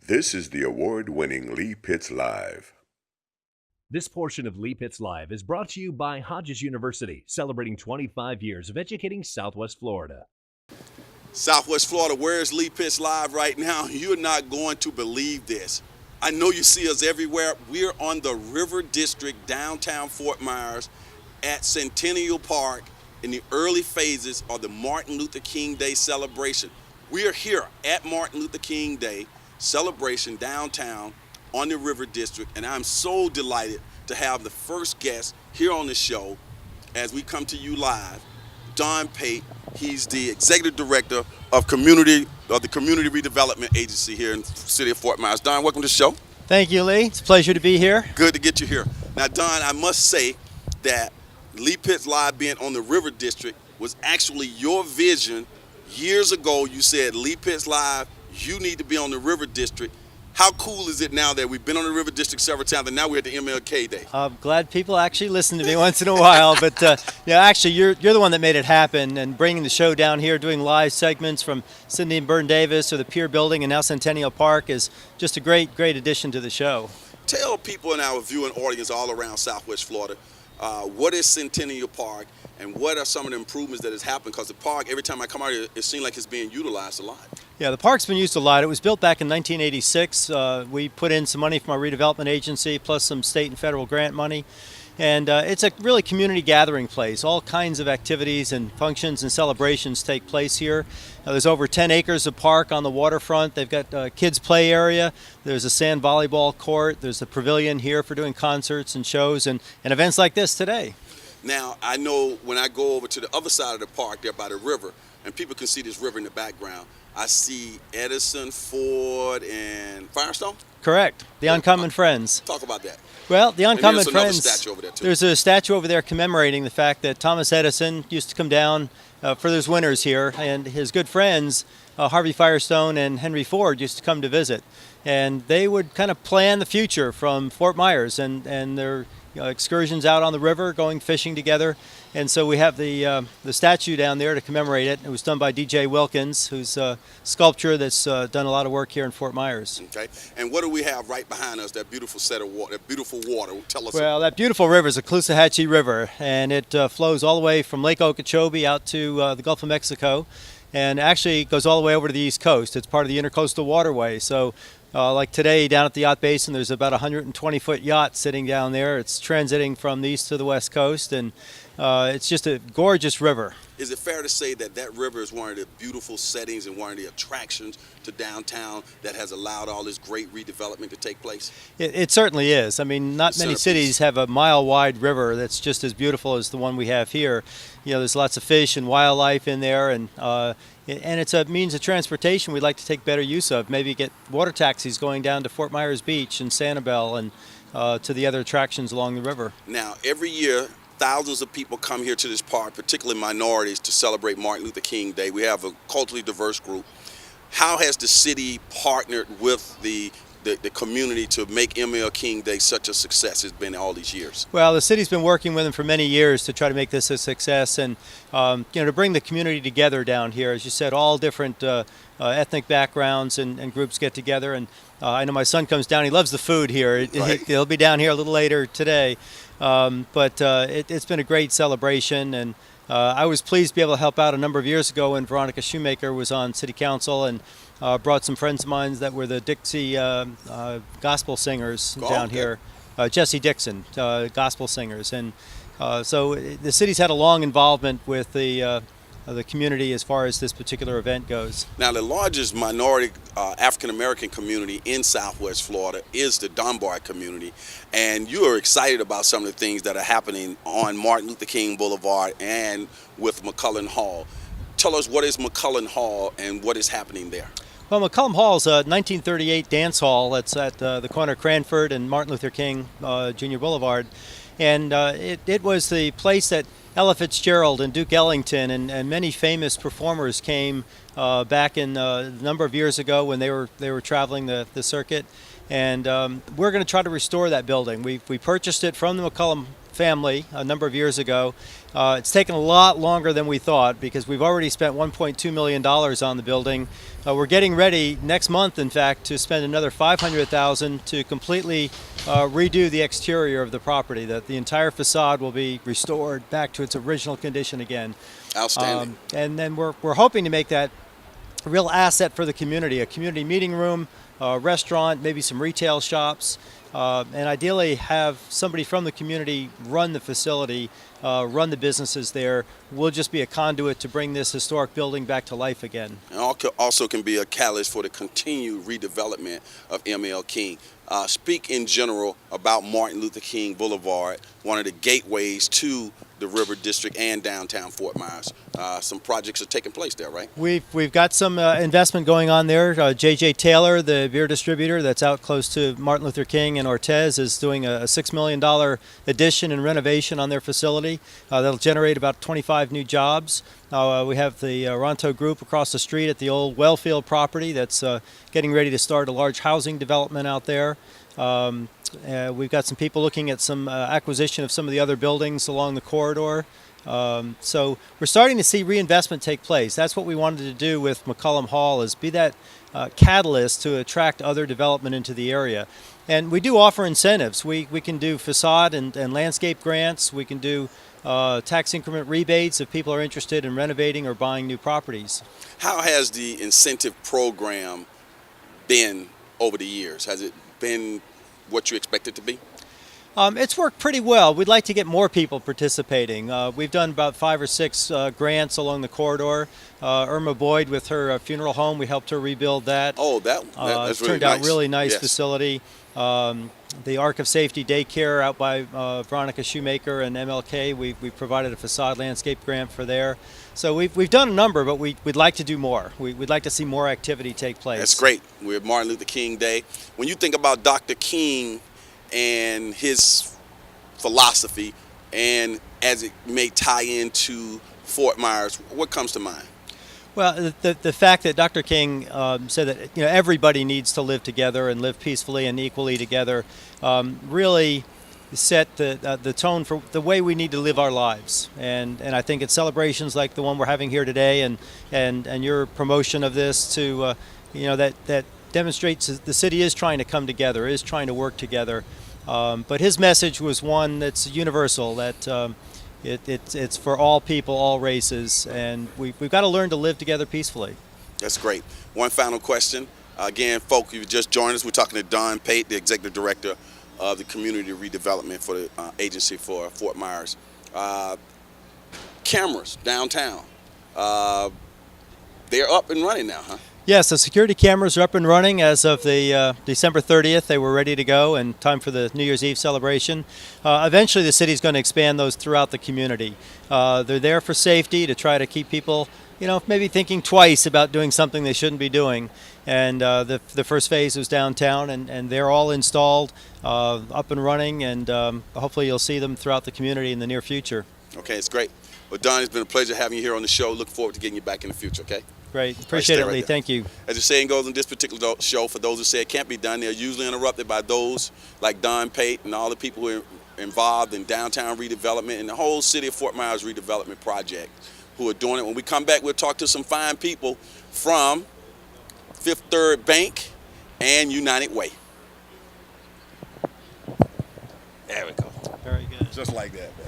This is the award-winning Lee Pitts Live. This portion of Lee Pitts Live is brought to you by Hodges University, celebrating 25 years of educating Southwest Florida. Southwest Florida, where's Lee Pitts Live right now? You're not going to believe this. I know you see us everywhere. We're on the River District, downtown Fort Myers, at Centennial Park in the early phases of the Martin Luther King Day celebration. We are here at Martin Luther King Day celebration downtown on the River District, and I'm so delighted to have the first guest here on the show as we come to you live, Don Paight. He's the executive director of the Community Redevelopment Agency here in the city of Fort Myers. Don, welcome to the show. Thank you, Lee. It's a pleasure to be here. Good to get you here. Now, Don, I must say that Lee Pitts Live being on the River District was actually your vision. Years ago, you said, Lee Pitts Live, you need to be on the River District. How cool is it now that we've been on the River District several times and now we're at the MLK Day? I'm glad people actually listen to me once in a while, but actually you're the one that made it happen, and bringing the show down here, doing live segments from Sidney and Byrne Davis or the Pier Building and now Centennial Park is just a great addition to the show. Tell people in our viewing audience all around Southwest Florida, what is Centennial Park and what are some of the improvements that has happened? Because the park, every time I come out here, it seems like it's being utilized a lot. Yeah, the park's been used a lot. It was built back in 1986. We put in some money from our redevelopment agency, plus some state and federal grant money. And it's a really community gathering place. All kinds of activities and functions and celebrations take place here. There's over 10 acres of park on the waterfront. They've got a kids' play area. There's a sand volleyball court. There's a pavilion here for doing concerts and shows and events like this today. Now, I know when I go over to the other side of the park there by the river, and people can see this river in the background, I see Edison, Ford, and Firestone? Correct. The Uncommon Friends. Talk about that. Well, the Uncommon Friends, statue over there too. There's a statue over there commemorating the fact that Thomas Edison used to come down for those winters here, and his good friends, Harvey Firestone and Henry Ford, used to come to visit. And they would kind of plan the future from Fort Myers and their excursions out on the river, going fishing together. And so we have the statue down there to commemorate it. It was done by D.J. Wilkins, who's a sculptor that's done a lot of work here in Fort Myers. Okay. And what do we have right behind us, that beautiful set of water, that beautiful water? Tell us. Well, that beautiful river is the Caloosahatchee River, and it flows all the way from Lake Okeechobee out to the Gulf of Mexico, and actually goes all the way over to the East Coast. It's part of the Intercoastal Waterway. So like today down at the yacht basin, there's about a 120-foot yacht sitting down there. It's transiting from the east to the west coast, and it's just a gorgeous river. Is it fair to say that that river is one of the beautiful settings and one of the attractions to downtown that has allowed all this great redevelopment to take place? It certainly is. I mean, not many cities have a mile-wide river that's just as beautiful as the one we have here. You know, there's lots of fish and wildlife in there, and it's a means of transportation we'd like to take better use of. Maybe get water taxis going down to Fort Myers Beach and Sanibel and to the other attractions along the river. Now, every year, thousands of people come here to this park, particularly minorities, to celebrate Martin Luther King Day. We have a culturally diverse group. How has the city partnered with the community to make ML King Day such a success? It's been all these years. Well, the city's been working with them for many years to try to make this a success, and to bring the community together down here. As you said, all different ethnic backgrounds and groups get together. And I know my son comes down. He loves the food here. Right. He'll be down here a little later today. But it's been a great celebration, and I was pleased to be able to help out a number of years ago when Veronica Shoemaker was on City Council, and brought some friends of mine that were the Dixie gospel singers down here. Jesse Dixon, gospel singers. And so the city's had a long involvement with the community as far as this particular event goes. Now, the largest minority African-American community in Southwest Florida is the Dunbar community, and you are excited about some of the things that are happening on Martin Luther King Boulevard and with McCullen Hall. Tell us, what is McCullen Hall and what is happening there? Well, McCullen Hall is a 1938 dance hall that's at the corner of Cranford and Martin Luther King Jr. Boulevard. And it was the place that Ella Fitzgerald and Duke Ellington and many famous performers came back in a number of years ago when they were traveling the circuit. And we're going to try to restore that building. We purchased it from the McCullen family a number of years ago. It's taken a lot longer than we thought because we've already spent $1.2 million on the building. We're getting ready next month, in fact, to spend another $500,000 to completely redo the exterior of the property. That the entire facade will be restored back to its original condition again. Outstanding. And then we're hoping to make that a real asset for the community, a community meeting room, a restaurant, maybe some retail shops, and ideally have somebody from the community run the facility, run the businesses there. We'll just be a conduit to bring this historic building back to life again. And also can be a catalyst for the continued redevelopment of ML King. Speak in general about Martin Luther King Boulevard, one of the gateways to the River District and downtown Fort Myers. Some projects are taking place there, right? We've got some investment going on there. J.J. Taylor, the beer distributor that's out close to Martin Luther King and Ortez, is doing a $6 million addition and renovation on their facility. That'll generate about 25 new jobs. We have the Ronto Group across the street at the old Wellfield property that's getting ready to start a large housing development out there. We've got some people looking at some acquisition of some of the other buildings along the corridor. So we're starting to see reinvestment take place. That's what we wanted to do with McCollum Hall, is be that catalyst to attract other development into the area. And we do offer incentives. We can do facade and landscape grants. We can do tax increment rebates if people are interested in renovating or buying new properties. How has the incentive program been over the years? Has it been what you expect it to be? It's worked pretty well. We'd like to get more people participating. We've done about 5 or 6 grants along the corridor. Irma Boyd with her funeral home, we helped her rebuild that. Oh, that's really turned nice. out really nice Yes. facility. The Arc of Safety Daycare out by Veronica Shoemaker and MLK, we provided a facade landscape grant for there. So we've done a number, but we'd like to do more. We'd like to see more activity take place. That's great. We're at Martin Luther King Day. When you think about Dr. King and his philosophy, and as it may tie into Fort Myers, what comes to mind? Well, the fact that Dr. King said that everybody needs to live together and live peacefully and equally together really set the tone for the way we need to live our lives. And I think it's celebrations like the one we're having here today, and your promotion of this to that demonstrates the city is trying to come together, is trying to work together. But his message was one that's universal, that it's for all people, all races, and we've got to learn to live together peacefully. That's great. One final question. Again, folks, you've just joined us. We're talking to Don Paight, the Executive Director of the Community Redevelopment for the Agency for Fort Myers. Cameras downtown. They're up and running now, huh? Yes, the security cameras are up and running as of the December 30th. They were ready to go in time for the New Year's Eve celebration. Eventually, the city's going to expand those throughout the community. They're there for safety, to try to keep people, maybe thinking twice about doing something they shouldn't be doing. And the first phase was downtown, and they're all installed, up and running, and hopefully you'll see them throughout the community in the near future. Okay, it's great. Well, Don, it's been a pleasure having you here on the show. Look forward to getting you back in the future, okay? Great. Appreciate it, Lee. Thank you. As the saying goes in this particular show, for those who say it can't be done, they're usually interrupted by those like Don Paight and all the people who are involved in downtown redevelopment and the whole city of Fort Myers redevelopment project who are doing it. When we come back, we'll talk to some fine people from Fifth Third Bank and United Way. There we go. Very good. Just like that, man.